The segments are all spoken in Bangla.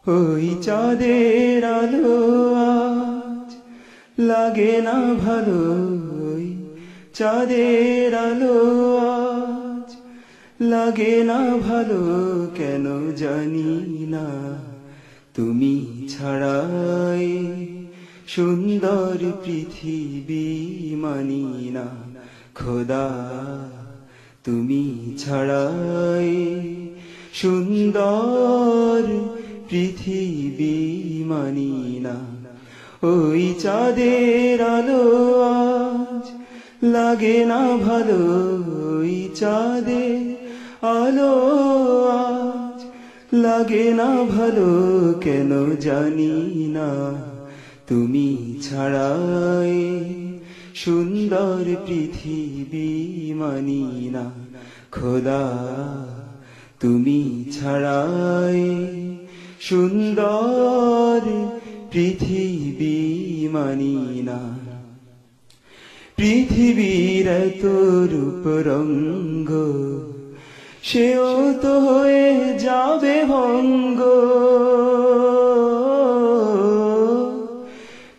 ওই চাঁদের আলো আজ লাগে না ভালো, ওই চাঁদের আলো আজ লাগে না ভালো, কেন জানি না। তুমি ছাড়াই সুন্দর পৃথিবী মানি না খোদা, তুমি ছাড়াই সুন্দর পৃথিবী মানি না। ওই চাঁদের আলো আজ লাগে না ভালো, ওই চাঁদের আলো আজ লাগে না ভালো, কেন জানি না। তুমি ছাড়াই সুন্দর পৃথিবী মানি না খোদা, তুমি ছাড়াই সুন্দর পৃথিবী মানি না। পৃথিবীর এত রূপ রঙ্গ, সেও তো হয়ে যাবে ভঙ্গ।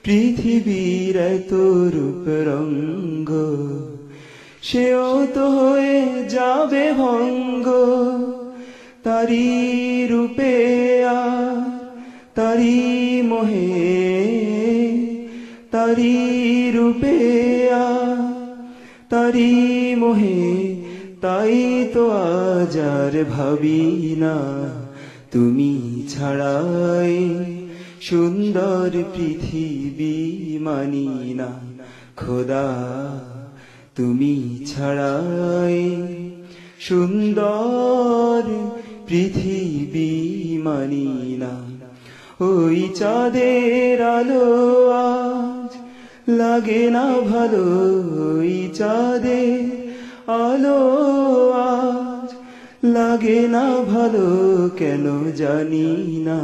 পৃথিবীর এত রূপ রঙ্গ, সেও তো হয়ে যাবে ভঙ্গ। তারি রূপে আর তারি মোহে, তারি রূপে আর তারি মোহে, তাই তো আজ আর ভাবি না। তুমি ছাড়াই সুন্দর পৃথিবী মানি না খোদা, তুমি ছাড়াই সুন্দর পৃথিবী মানি না। ওই চাঁদের আলো আজ লাগে না ভালো, ওই চাঁদের আলো আজ লাগে না ভালো, কেন জানি না।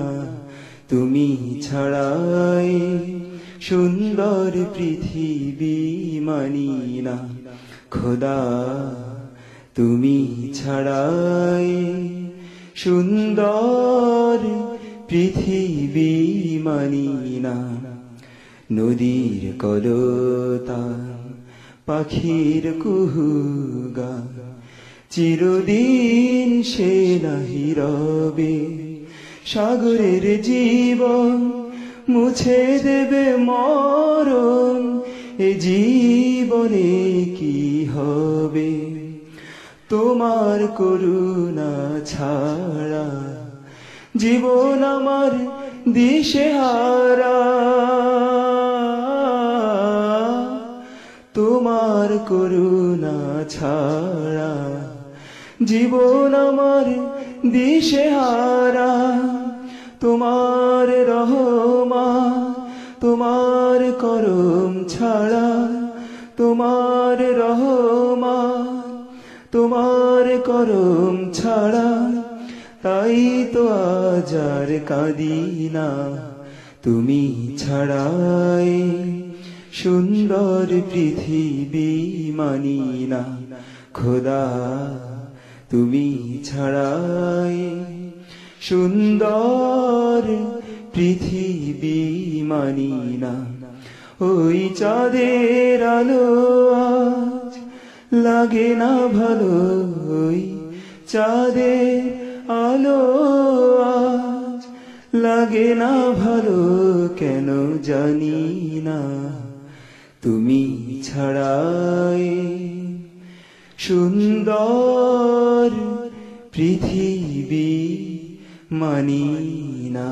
তুমি ছাড়াই সুন্দর পৃথিবী মানি না খোদা, তুমি ছাড়াই সুন্দর পৃথিবী মানি না। নদীর কলতান, পাখির কুহুগান, চিরদিন সে নাহি রবে। সাগরের জীবন মুছে দেবে মরণ, এ জীবনে কি হবে। তোমার করুণা ছাড়া জীবন আমার দিশেহারা, তোমার করুণা ছাড়া জীবন আমার দিশেহারা। তোমার রহমত তোমার করম ছাড়া, তোমার রহমত তোমার করম ছাড়া, তাই তো আজ আর কাঁদি না। তুমি ছাড়াই সুন্দর পৃথিবী মানি না খোদা, তুমি ছাড়াই সুন্দর পৃথিবী মানি না। ওই চাঁদের আলো আজ লাগে না ভালো, ওই চাঁদের আলো আজ লাগে না ভালো, কেন জানি না। তুমি ছাড়াই সুন্দর পৃথিবী মানি না।